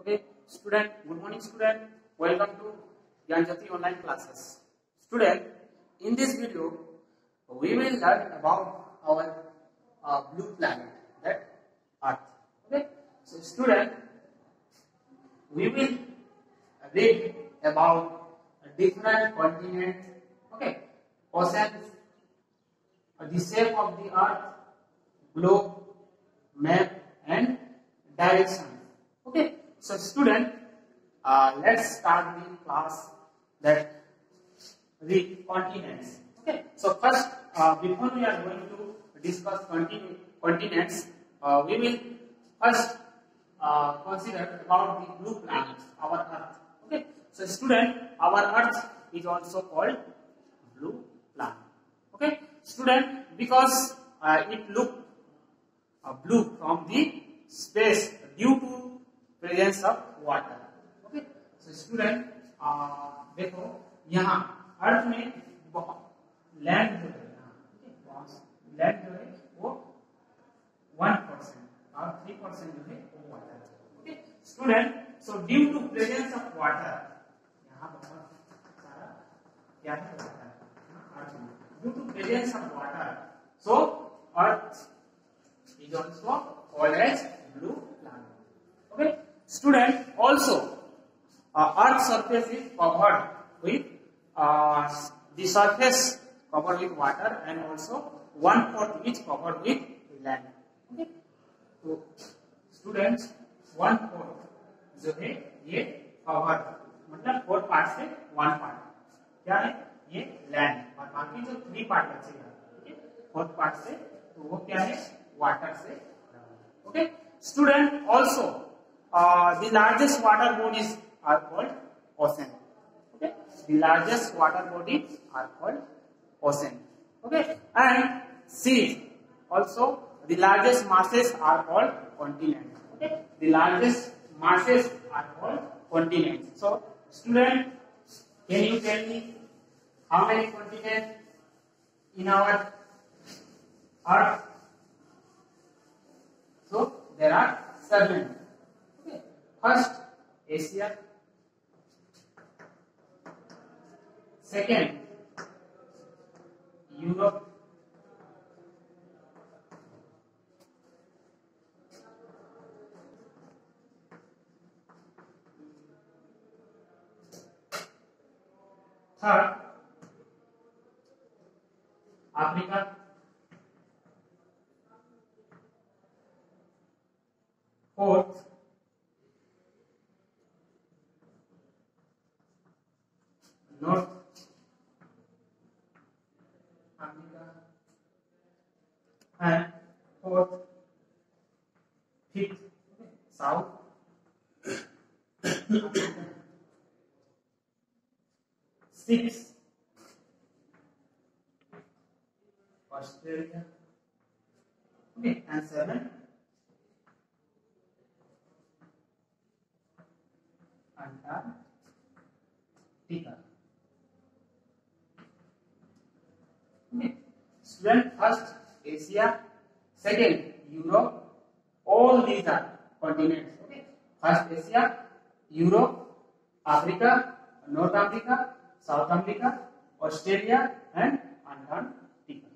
Okay, student, good morning student. Welcome to Gyanjyoti online classes. Student, in this video, we will learn about our blue planet, that Earth. Okay, so student, we will read about different continents, okay, oceans, the shape of the Earth, globe, map, and direction. Okay, so student, let's start the class that the continents. Okay, so first, before we are going to discuss continents, we will first consider about the blue planet, our Earth. Okay, so student, our Earth is also called blue planet. Okay, student, because it look blue from the space due to presence of water. Okay, so student, देखो यहाँ अर्थ में land जो है, land जो है वो 1% और 3% जो है वो वाटर है. Okay student, so due to presence of water, यहाँ बहुत सारा क्या है वाटर अर्थ में, due to presence of water, so earth is also called as blue planet. Okay, student, also Earth's surface is covered with the surface covered with water and also 1/4 is covered with land. Okay, so students 1/4 जो है ये cover मतलब 4 part से 1 part क्या है ये land और बाकी जो 3 पार्ट बचेगा, ठीक है, 4 पार्ट से, तो वो क्या है वाटर से. Okay, student, also the largest water bodies are called ocean. Okay, the largest water bodies are called ocean. Okay, and sea, also the largest masses are called continent. Okay, the largest masses are called continents. So student, can you tell me how many continents in our Earth? So there are 7. Okay. First, Asia. Second, Europe. Third, Africa. Fourth, North America, and fourth, fifth, South America. Sixth, Australia. Okay, and seven, Antarctica. Okay. Student, first Asia, second Europe, all these are continents. Okay, first Asia, Europe, Africa, North America, South America, Australia, and Antarctica.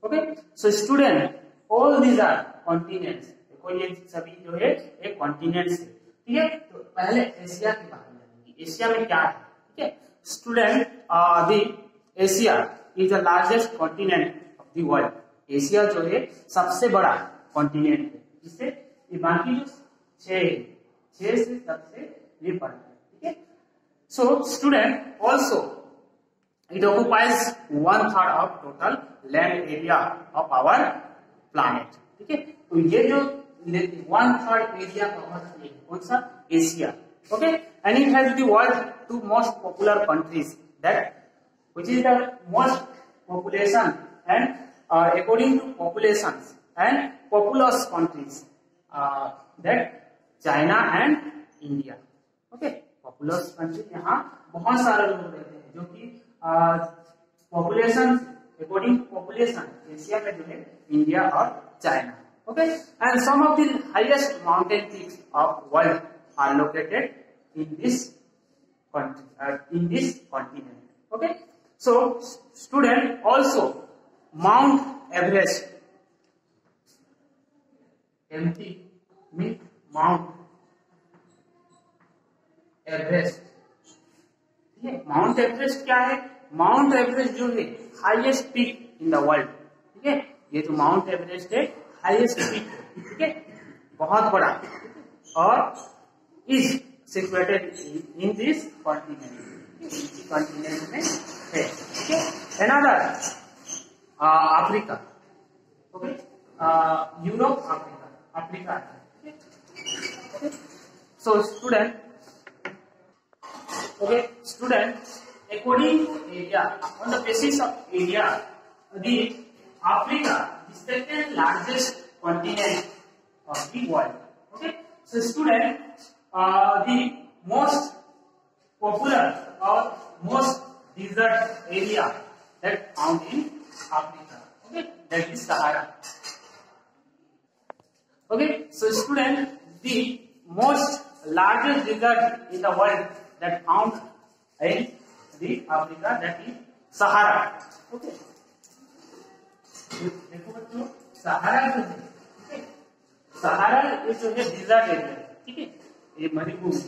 Okay, so student, all these are continents. देखो ये सभी जो है एक continents है. ठीक है, तो पहले एशिया की बात करेंगे. एशिया में क्या है? ठीक है student, the Asia is the largest continent of the world. Asia जो है सबसे बड़ा कॉन्टिनेंट है, जिससे ये बाकी जो 6 से सबसे ये बड़ा है. ठीक है, so student, also it occupies 1/3 of total land area of our planet. ठीक है, तो ये जो 1/3 एरिया कवर किए कौन सा? Asia. Okay, and it has the world 2 most popular countries, that which is the most population and according to populations and populous countries, that China and India. Okay, populous country, यहाँ बहुत सारे लोग रहते हैं जो कि population according to population Asia में जो है इंडिया और China. Okay, and some of the highest mountain peaks of world are located in this continent. Okay, so student, also Mount Everest, empty means Mount Everest. Mount Everest क्या है? Mount Everest जो है highest peak in the world. ठीक है, ये जो mount Everest है highest peak है. ठीक है, बहुत बड़ा, और is situated in this continent, इसी कॉन्टिनेंट में है. ठीक है, another Africa. Okay, Europe, Africa. So student, okay, student, according to area, on the basis of area, the Africa is the second largest continent of the world. Okay, so student, the most popular or most desert area that found in Africa, okay, that is Sahara. Okay, so student, the most largest desert in the world that found in the Africa, that is Sahara. Okay, देखो बच्चों, सहारा जो है, ठीक है, सहारा ये जो है dessert area. ठीक है, ये मरुभूमि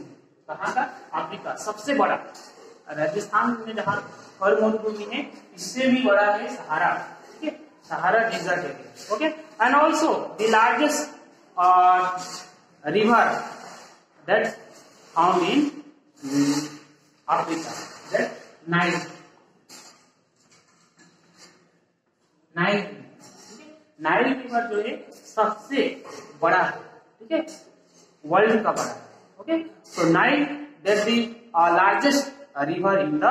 कहाँ का? अफ्रीका. सबसे बड़ा राजस्थान में जहाँ हर मरुभूमि है, इससे भी बड़ा है सहारा. ठीक है, Sahara desert area. Okay, and also the largest river that found in Africa, that Nile. Nile river जो है सबसे बड़ा है. ठीक है, वर्ल्ड का बड़ा. Okay, so Nile that the largest river in the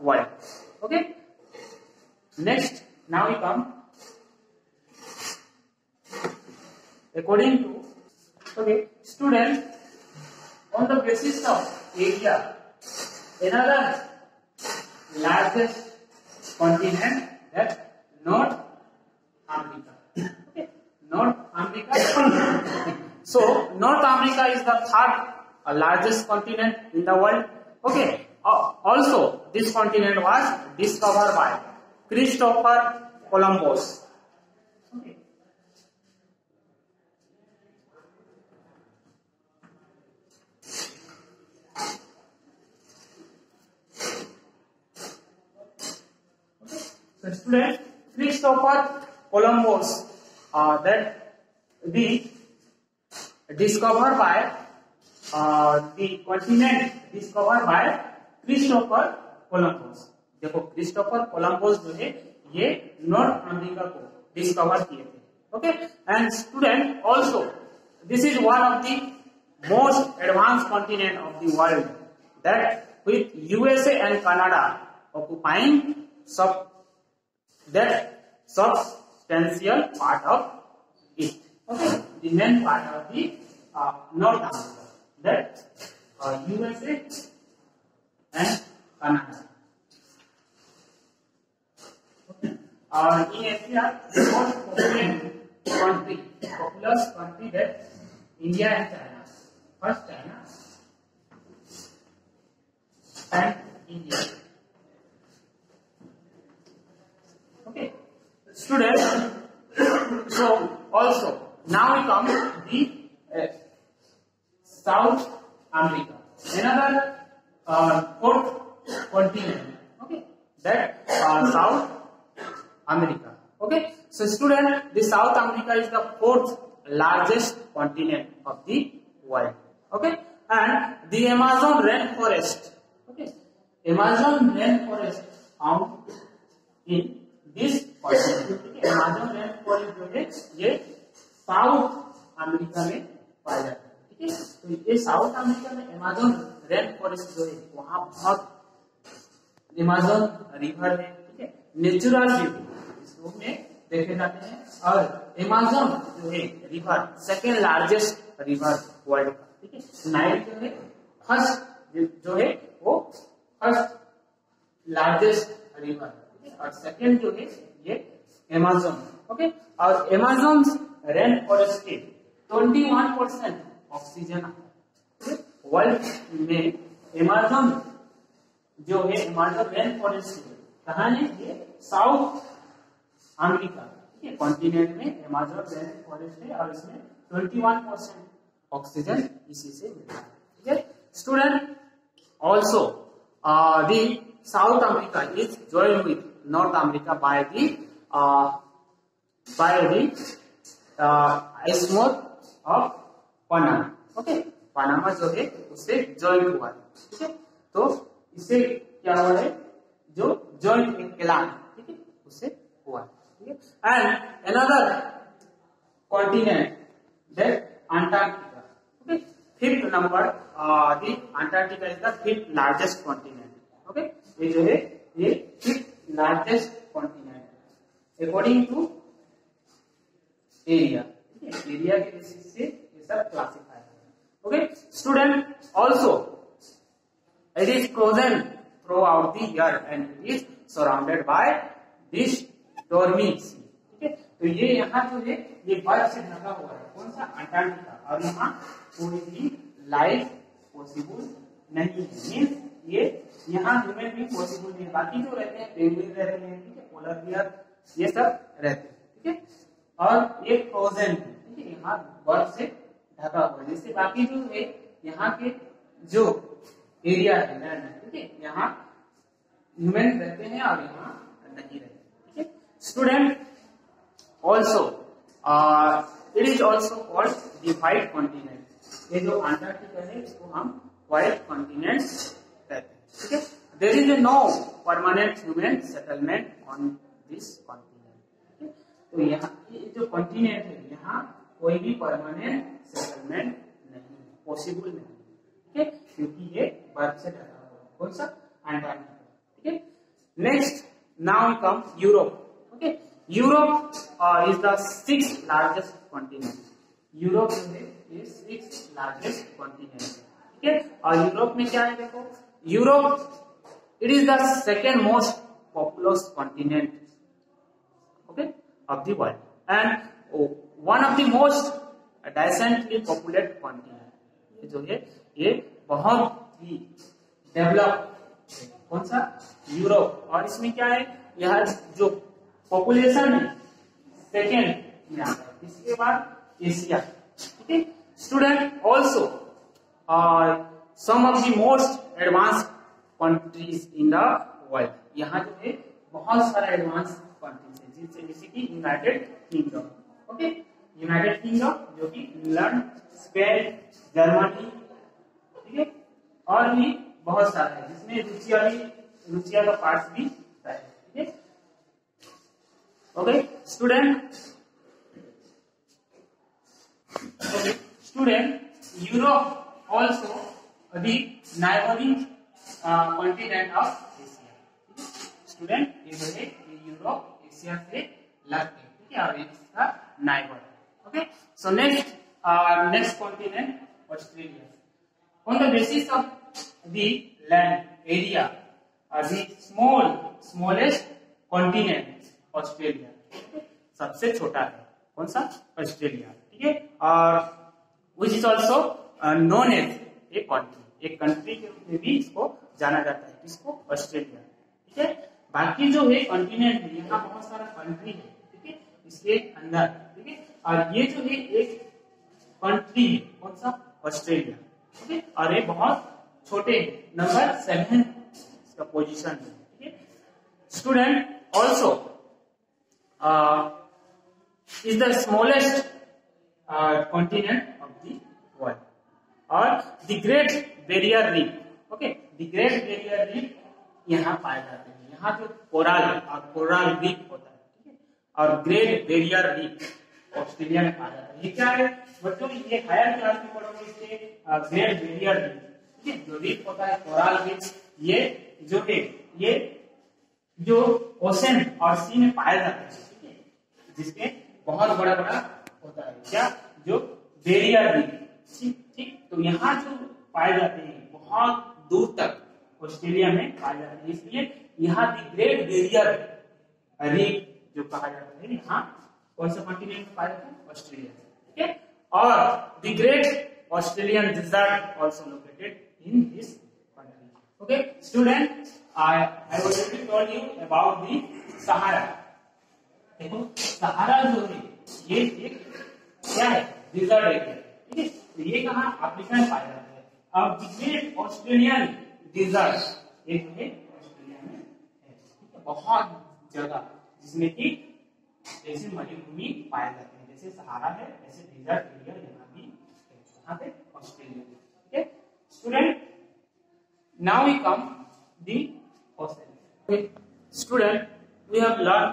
world. Okay, next, now we come according to, okay, student, on the basis of area, another largest continent, that North America. Okay, North America. So North America is the third largest continent in the world. Okay, also this continent was discovered by Christopher Columbus. Okay. So student, Christopher Columbus, that the discovered by the continent discovered by Christopher Columbus. देखो, Christopher Columbus जो है ये north America को discover किए थे. Okay, and student, also this is one of the most advance continent of the world, that with USA and Canada occupying that substantial part of it. Okay, the main part of the North America, that USA and Canada. Okay, in Asia, the most populous country that India and China. First China and India. Okay, students, so also now we come to the South America, another fourth continent. Okay, that South America. Okay, so student, the South America is the fourth largest continent of the world. Okay, and the Amazon rainforest. Okay, Amazon rainforest found in this Amazon rain forest जो है ये south America में पाया जाता है. ठीक है, तो ये साउथ अमेरिका में अमेज़न रेन फॉरेस्ट जो है वहां बहुत अमेज़न रिवर है. ठीक है, नेचुरल ब्यूटी इसको में देखे जाते हैं. और अमेज़न जो है river second largest river world का. ठीक है, नाइल जो है फर्स्ट जो है वो फर्स्ट लार्जेस्ट रिवर, और सेकेंड जो है ये अमेज़न. ओके, और अमेज़न रेन फॉरेस्ट के 21% ऑक्सीजन आता है. वर्ल्ड में अमेज़न जो है अमेज़न रेन फॉरेस्ट कहाँ है, ये साउथ अमेरिका, ठीक है, कॉन्टिनेंट में अमेज़न रेन फॉरेस्ट है और इसमें 21% ऑक्सीजन इसी से मिलता है, ठीक है student. Also the South America is joined with North America by the isthmus of Panama, okay, Panama जो है उससे ज्वाइंट हुआ है, ठीक है, तो इससे क्या हुआ है, जो ज्वाइंट कैलान, ठीक है, उससे हुआ है, ठीक है। And another continent that Antarctica, okay, fifth number, the Antarctica is the fifth largest continent, okay, ये जो है ये fifth largest continent according to area, ठीक है, एरिया के बेसिस से ये सब क्लासिफाई है, okay student. Also it is frozen throughout the year and it is surrounded by this stormy sea, ठीक है, तो ये यहाँ जो है ये बर्फ से ढका हुआ है, कौन सा, अंटार्कटिका, और यहाँ कोई भी लाइफ पॉसिबल नहीं है, मीन्स ये यहाँ ह्यूमन भी पॉसिबल नहीं है, बाकी जो रहते हैं पेंगुइन रहते हैं, ठीक है, पोलर बियर ये सब रहते हैं, ठीक है, और ये फ्रोजन, ठीक है, यहाँ बर्फ से ढका हुआ है, जिससे बाकी जो है यहाँ के जो एरिया है लैंड, ठीक है, यहाँ ह्यूमन रहते हैं और यहाँ नहीं रहते, ठीक है student. Also it is also called the white continent, ये जो अंटार्कटिका है इसको हम व्हाइट कॉन्टिनेंट कहते हैं, ठीक है। There is no permanent human settlement on this continent, ठीक है, तो यहाँ ये जो कॉन्टिनेंट है यहाँ कोई भी परमानेंट सेटलमेंट नहीं पॉसिबल नहीं, ठीक है, क्योंकि ये बर्फ से ढका हुआ है, कौन सा, अंटार्कटिका, ठीक है। Next now we come Europe, okay, Europe is the sixth largest continent, Europe जो है ये सिक्स्थ लार्जेस्ट कॉन्टिनेंट, ठीक है, और यूरोप में क्या है, देखो Europe it is the second most populous continent, okay, of the world and one of the most densely populated continent, ये जो है ये बहुत ही डेवलप, कौन सा, यूरोप, और इसमें क्या है, यह जो पॉपुलेशन है सेकेंड में आता है, इसके बाद एशिया, ठीक है student. Also some of the most advance countries in the world, यहाँ जो है बहुत सारे एडवांस कंट्रीज है, जैसे कि United kingdom, okay, United kingdom जो कि इंग्लैंड, स्पेन, जर्मनी, ठीक है, और भी बहुत सारे हैं, जिसमें रूसिया का पार्ट भी है, ठीक है, okay student. Okay student, Europe also the neighbouring continent of Asia, student, ये जो है ये यूरोप एशिया से लगते हैं, ठीक है, और इसका neighbour, okay. So next continent Australia, on the basis of the land area, the smallest continent Australia, सबसे छोटा है, कौन सा, ऑस्ट्रेलिया, ठीक है, और which is also known as a country, एक कंट्री के रूप में भी इसको जाना जाता है, इसको ऑस्ट्रेलिया, ठीक है। बाकी जो है कॉन्टिनेंट है, यहाँ बहुत सारा कंट्री है, ठीक है, इसके अंदर, ठीक है, और ये जो है एक कंट्री है, कौन सा, ऑस्ट्रेलिया, ओके, और ये बहुत छोटे नंबर 7 इसका पोजीशन है, ठीक है student. Also is the smallest continent of the world, और the Great Barrier Reef, okay, the Great Barrier Reef यहाँ पाए जाते हैं, यहाँ जो कोरल रीफ होता है, ठीक है, और ग्रेट बैरियर रीफ ऑस्ट्रेलिया में पाया जाता है। ये क्या है बच्चों, ये हायर क्लास में पढ़ोगे, इसके ग्रेट बैरियर रीफ, ठीक है, जो रीफ होता है कोरल रीफ, ये जो है ये जो ओशन और सी में पाया जाता है, ठीक है, जिसके बहुत बड़ा बड़ा होता है, क्या, जो बैरियर रीफ, ठीक, तो यहाँ जो पाए जाते हैं बहुत दूर तक ऑस्ट्रेलिया में पाए जाते हैं, इसलिए यहाँ द ग्रेट बैरियर रीफ जो कहा जाता है, यहाँ कौन सा कॉन्टिनेंट में पाया जाता है, ऑस्ट्रेलिया, ठीक है, और the great Australian desert also located in this country. Okay, student, I already told you about the Sahara. देखो सहारा जो है ये एक क्या है, डिजर्ट एरिया, ठीक है। तो ये कहाँ अफ्रीका में पाया जाता है। अब ग्रेट ऑस्ट्रेलियन डिजर्ट ये जो है ऑस्ट्रेलिया में है, ठीक है। बहुत जगह जिसमें कि ऐसे मरुभूमि पाए जाते हैं, जैसे सहारा है ऐसे डिजर्ट एरिया यहाँ भी है, यहाँ पे ऑस्ट्रेलिया, ठीक है। Student, now we come the ocean. Student, we have learn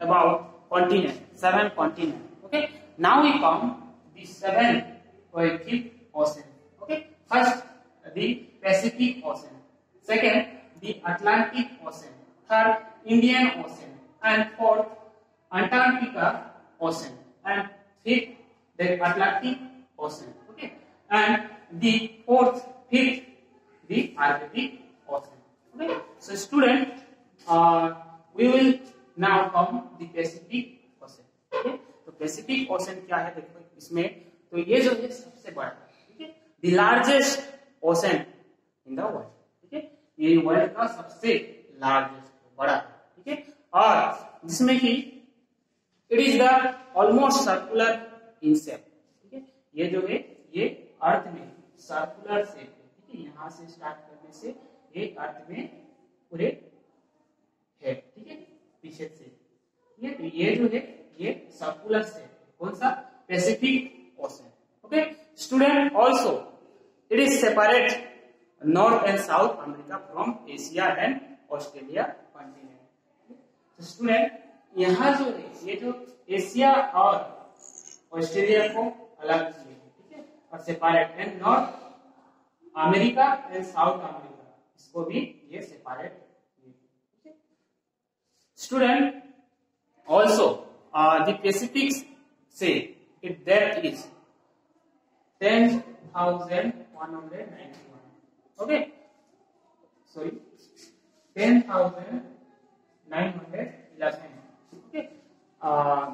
about continent, 7 continent. Okay, now we come the 7 or 5th ocean. Okay, first the Pacific Ocean, second the Atlantic Ocean, third Indian Ocean, and fourth Antarctica Ocean, and fifth the Atlantic Ocean. Okay, and the fifth the Arctic Ocean. Okay, so student, we will now come the Pacific Ocean. Okay, तो Pacific Ocean क्या है देखो इसमें, तो ये जो है सबसे बड़ा, ठीक है, the largest ocean in the world, ठीक है, ये वर्ल्ड का सबसे लार्जेस्ट बड़ा, ठीक है, और जिसमें कि it is the almost circular in shape, ठीक है, ये जो है ये अर्थ में सर्कुलर शेप है, ठीक है, यहाँ से स्टार्ट करने से ये अर्थ में पूरे है, ठीक है, पीछे से ये जो है ये सर्कुलर से कौन सा, Pacific ocean. Okay student, also it is separate north and south America from Asia and Australia continent. तो स्टूडेंट, यहाँ जो है ये जो एशिया और ऑस्ट्रेलिया को अलग किए, ठीक है, और separate, and north America and south America इसको भी ये separate. Student, also the Pacific say its depth is 10,191. Okay, sorry, 10,911. Okay,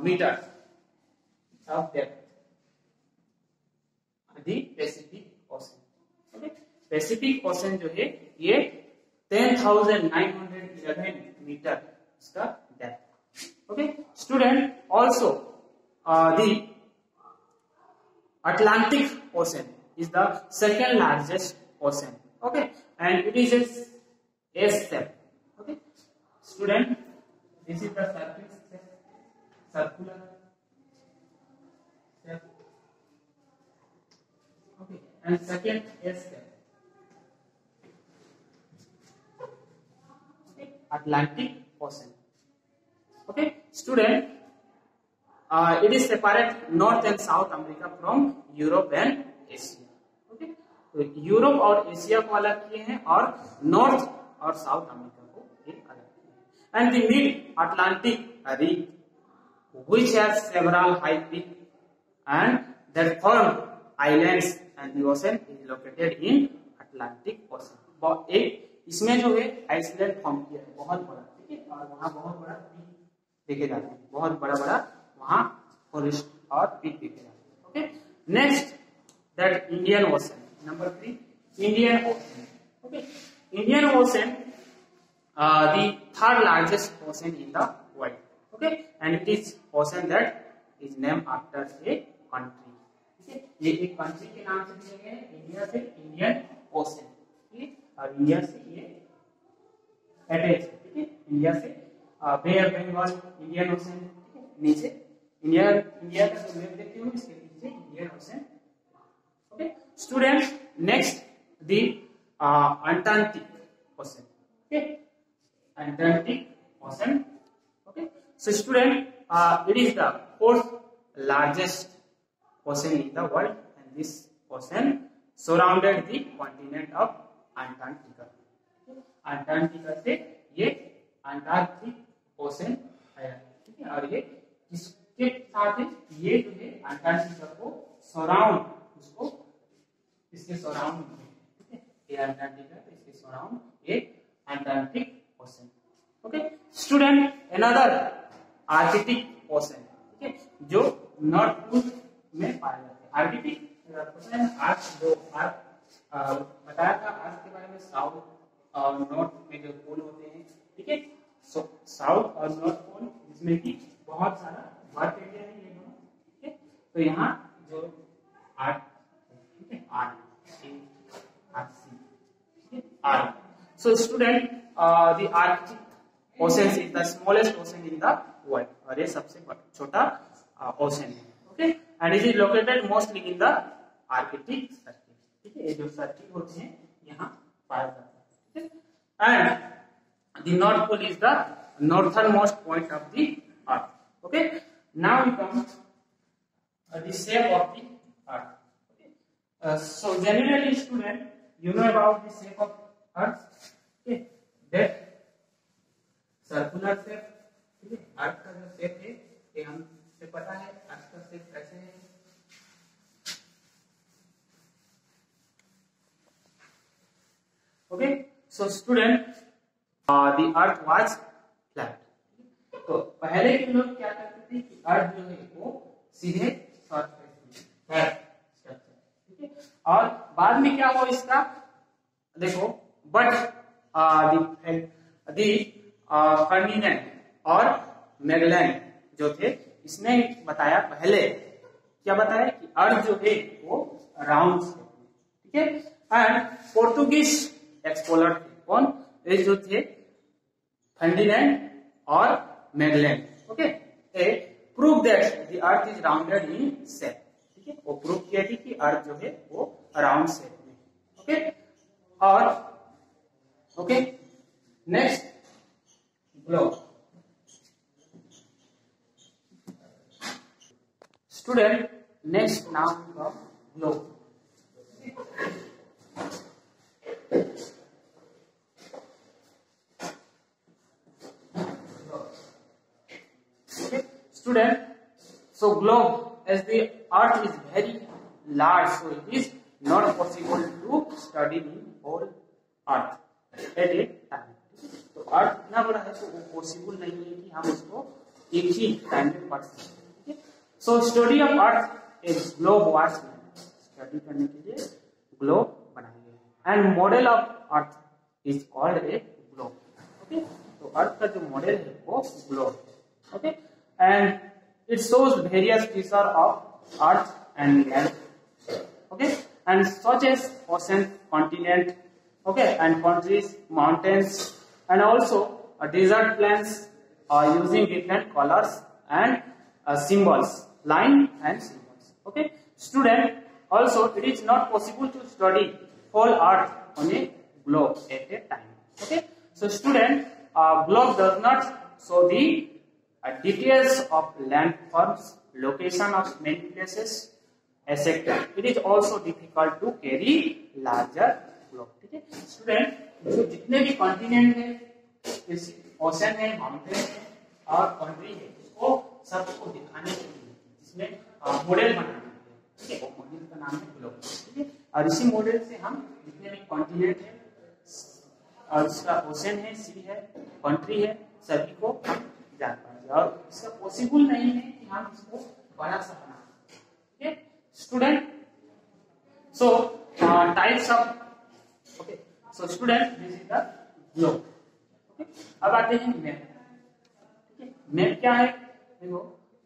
meters of depth. The Pacific Ocean. Okay, Pacific Ocean जो है ये 10,911 मीटर इसका depth. Okay student, also the Atlantic Ocean is the second largest ocean. Okay, and it is a S-shape. Okay, student, this is the surface shape, circular shape. Okay, and second S-shape. Okay, Atlantic Ocean. Okay, student, it is separate North and South America from Europe and Asia. Okay, तो Europe और Asia को अलग किए हैं और north और south America को एक अलग किए हैं। And the mid Atlantic reef which has several high peaks and that form islands and the ocean is located in Atlantic Ocean. एक इसमें जो है आइसलैंड फॉर्म किया है बहुत बड़ा, ठीक है, और वहाँ बहुत बड़ा पीक देखे जाते हैं, बहुत बड़ा बड़ा वहाँ फॉरेस्ट और पीक देखे जाते हैं। Okay, next that Indian ocean, number 3 Indian ocean. Okay, Indian ocean the third largest ocean in the world. Okay, and it is ocean that is named after a country. ठीक है, ये एक country के नाम से दिए गए हैं, इंडिया से इंडियन ओशन, ठीक है, और इंडिया से ये अटैच, ठीक है, इंडिया से बे ऑफ बंगाल इंडियन ओशन, ठीक है, नीचे इंडिया का जो मैप देखते हो इसके पीछे Indian ocean. Okay students, next the Antarctic ocean. Okay, Atlantic Ocean. Okay, so student, it is the fourth largest ocean in the world, and this ocean surrounded the continent of Antarctica. Antarctica से ये Antarctic ocean आया, ठीक है, और ये इसके साथ ये जो है अंटार्कटिका को सराउंड, उसको इसके सराउंड, ठीक है, ये अंटार्कटिका इसके सराउंड ये Antarctic ocean. Okay student, another Arctic ocean, ठीक है, जो नॉर्थ पोल में पाया जाता है। आर्कटिक पता है आर्क जो आर्क बताया था आर्क के बारे में, साउथ और नॉर्थ में जो पोल होते हैं, ठीक है। सो साउथ और नॉर्थ पोल जिसमें कि बहुत सारा वर्क एरिया है ये दोनों, ठीक है। तो यहाँ जो आर्क, ठीक है, आर्क सी, ठीक है, arc. So student the Arctic ocean is the smallest ocean in the world, और ये सबसे छोटा ओशन है, okay. And it is located mostly in the Arctic circle, ठीक है। ये जो सर्किल होते हैं यहाँ पाया जाता है, ठीक है। And the north pole is the northernmost point of the earth, okay. Now we come the shape of the earth, okay. So generally student, you know about the shape of earth, okay, that circular shape, ठीक है। अर्थ का जो shape है ये हमसे पता है, अर्थ का शेप कैसे है, okay. So student, the earth was flat, तो पहले के लोग क्या करते थे कि अर्थ जो है वो सीधे सरफेस में है, ठीक है। और बाद में क्या हुआ इसका, देखो, बट दी फर्डिनेंड और मैगेलन जो थे, इसने बताया पहले, क्या बताया कि अर्थ जो है वो राउंड है, ठीक है। एंड पोर्टुगीज एक्सप्लोरर थे, कौन, ये जो थे फर्डिनेंड और Magellan, okay. A prove that the earth is rounded in shape, ठीक है। वो प्रूव किया थी कि अर्थ जो है वो राउंड शेप में, ओके। और okay, next globe. Student, next नाम of globe, student. So globe, as the earth is very large, so it is not possible to study the whole earth at a time. तो अर्थ इतना बड़ा है तो वो possible नहीं है कि हम उसको एक ही टाइम में पढ़ सकें। So study of earth is globe was study करने के लिए ग्लोब बनाया गया, and model of earth is called a globe, okay. तो अर्थ का जो मॉडल है वो globe, okay. And it shows various features of earth and land, okay, and such as ocean, continent, okay, and countries, mountains, and also desert plains using different colors and symbols, line and symbols, okay. Student, also it is not possible to study whole earth on a globe at a time, okay. So student, globe does not show the details of landforms, location of many places, etc. It is also difficult to carry larger globe, ठीक है। Student, जो जितने भी continent है, ocean है, mountain है और country है, इसको सबको दिखाने के लिए जिसमें मॉडल बनाना है, ठीक है, वो मॉडल का नाम है ग्लोब, ठीक है। और इसी मॉडल से हम जितने भी कॉन्टिनेंट है और इसका ओशन है, सी है, कंट्री है, सभी को हम जान पाएंगे। और इसका पॉसिबल नहीं है कि हम इसको बना सकना, ठीक है student. So types of, okay, so student, this is the globe, okay. अब आते हैं मैप, ठीक है। मैप क्या है, देखो,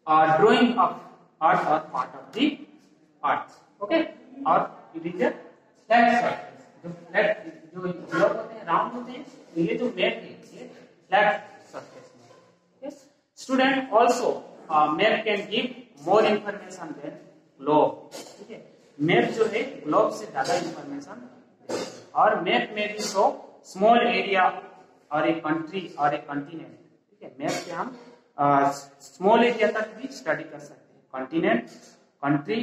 ड्राइंग ऑफ अर्थ और part of the earth, okay. और it is a flat surface, जो फ्लैट जो ग्लोब होते हैं राउंड होते हैं, तो ये जो मैप है ये फ्लैट सरफेस में, yes. Student, also map can give more information than globe, ठीक है। मैप जो है ग्लोब से ज्यादा इंफॉर्मेशन, और मैप में भी शो स्मॉल एरिया और एक कंट्री और एक कॉन्टिनेंट, ठीक है। मैप से हम स्मॉल एरिया तक भी स्टडी कर सकते हैं, कॉन्टिनेंट, कंट्री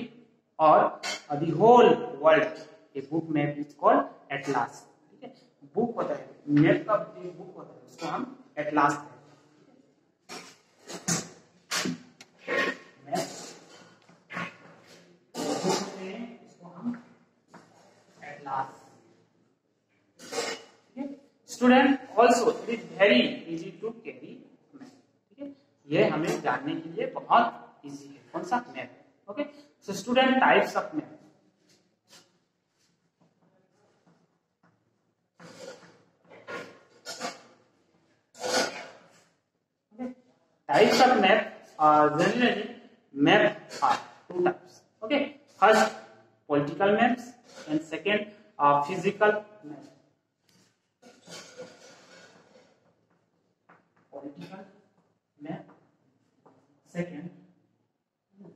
और the whole world. A book map is called atlas, ठीक है। बुक होता है, मैप का बुक होता है, उसको हम एटलास कहते हैं। Student, also it is very easy to carry map, ठीक है। ये हमें जानने के लिए बहुत इजी है, कौन सा map, okay. So student, types of map, types of map are generally map are two types. Okay, first political maps and second physical map. Political map, second physical.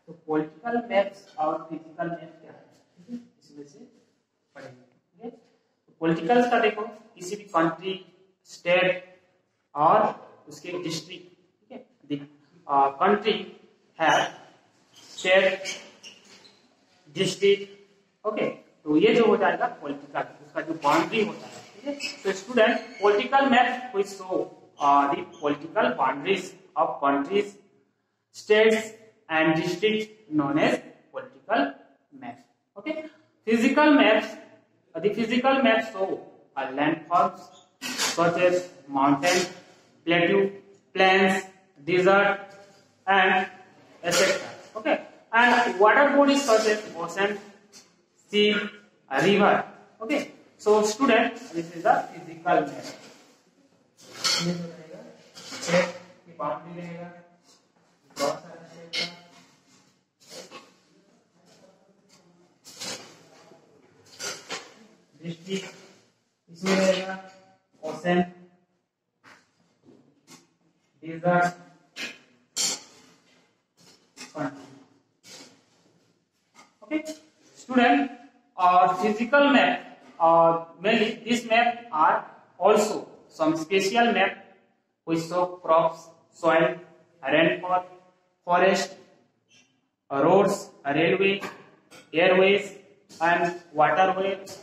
तो पॉलिटिकल मैप्स और physical map क्या है, इसमें से पढ़ेंगे। तो politicals का देखो, किसी भी कंट्री, स्टेट और उसके डिस्ट्रिक्ट, ठीक है, कंट्री है, स्टेट, डिस्ट्रिक्ट, ओके, तो ये जो हो जाएगा पॉलिटिकल, उसका जो बाउंड्री होता है, ठीक है। तो student, political map which show the political boundaries of countries, states and districts known as political maps. Okay, physical maps, the physical maps show landforms such as mountains, plateau, plains, desert, and etc. Okay, and water bodies such as ocean, sea, river. Okay, so student, this is the physical map. ये जो रहेगा, state की boundary रहेगा, बहुत सारा district इसमें रहेगा, ocean, desert, okay student. और physical map, mainly this map are also some special map which show crops, soil, rainfall, forest, roads, railway, airways and waterways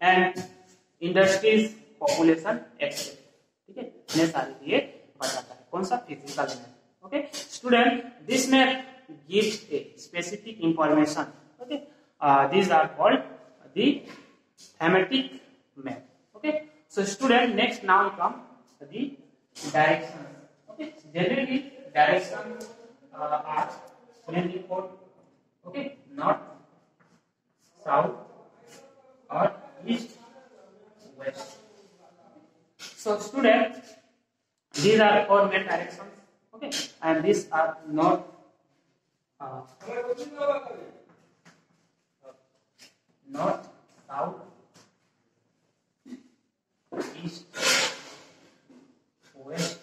and industries, population, etc. ठीक है, इतने सारे ये बताता है। कौन सा? Physical map. Okay student, this map gives a specific information. Okay, these are called the thematic map. Okay, so student, next now come the directions. Okay, generally directions are mainly for, okay, north, south or east, west. So student, these are four main directions. Okay, and these are north, north, south, east, west.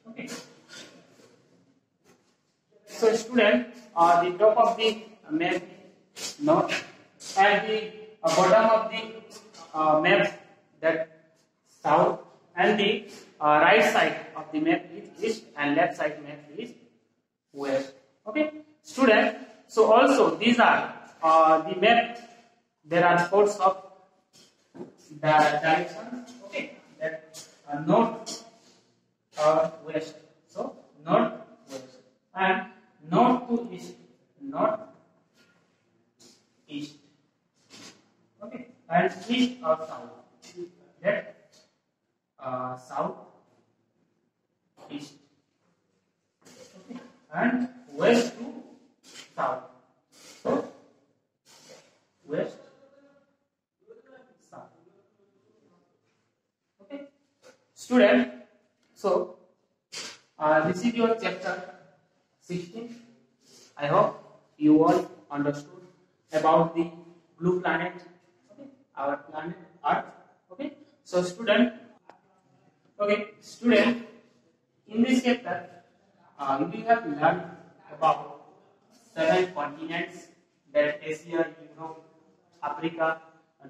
Okay, so student, the top of the map north and the bottom of the map that south, and the right side of the map is east and left side map is west. Okay student, so also these are the map, there are codes of the direction, okay, that north or west, so north, west, and north to east, north, east, okay, and east or south, that south, east, okay, and west to south, so west, south. Okay student, so this is your chapter 16. I hope you all understood about the blue planet, okay, our planet Earth. Okay, so student, in this chapter you have learned about 7 continents, that Asia, Europe, Africa,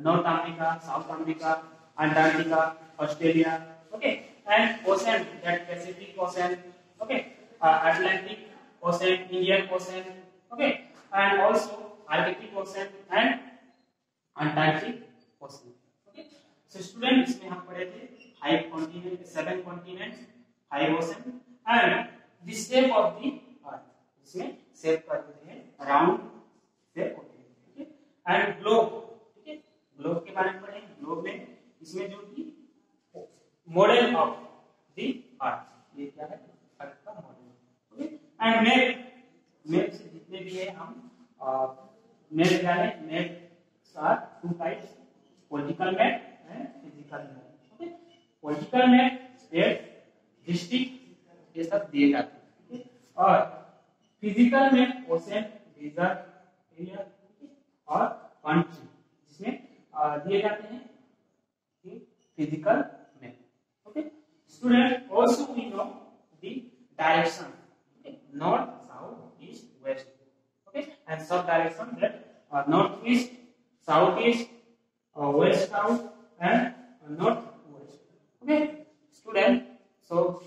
North America, South America, Antarctica, Australia, okay, and ocean, that Pacific Ocean, okay, Atlantic Ocean, Indian Ocean, okay, and also Arctic Ocean and Antarctic Ocean. Okay, so student, इसमें हम पढ़े थे 5 continents, 7 continents, 5 ocean and the shape of the earth. इसमें shape कर देते हैं, round shape होते हैं, ठीक है, एंड ग्लोब, ठीक है, ग्लोब के बारे में पढ़ेंगे। ग्लोब में इसमें जो कि मॉडल ऑफ द अर्थ, ये क्या है, अर्थ का model, okay, and map, map से जितने भी है हम मैप जाने, मैप डिस्ट्रिक्ट ये सब दिए जाते हैं। और फिजिकल में ओशन, डिजर्ट एरिया और कंट्री जिसमें दिए जाते हैं फिजिकल में। Okay student, also we know the direction, okay? North, south, east, west, okay, and sub direction that north east, south east, west south, and north west. Okay student, so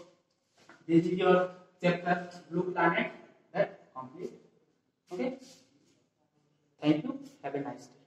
this is your chapter blue planet that complete. Okay, thank you, have a nice day.